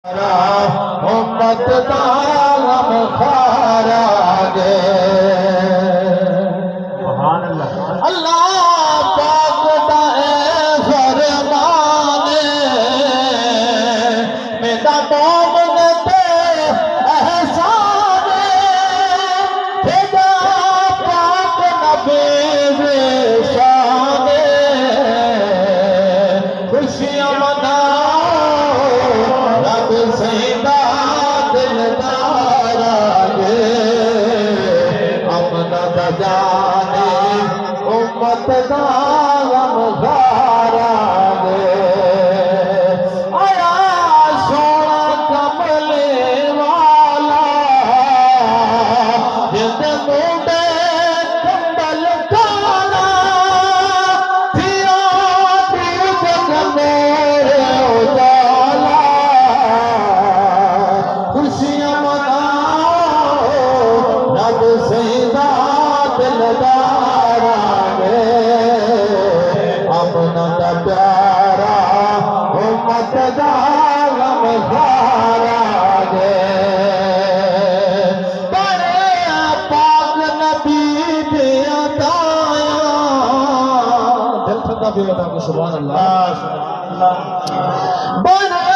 उम्मत दाम खारा गे अल्लाह पाक दा फरमाने मेरा मोमन ते एहसान तेरा पाक नबी शान खुशियां सैदा दिलदार गे अमन जाने उम्मत दाम खारा गे आया सोना कमले वाला जिद मुंडे कंबल काला थिया दूज मेरे उजाला खुशियां मनाओ रब सैदा दिलदार गे अपना दा प्यारा उम्मत दा गमखारा गे बड़े पाक नबी दे अताया दिल ठंडा भी बता के सुभान अल्लाह बड़े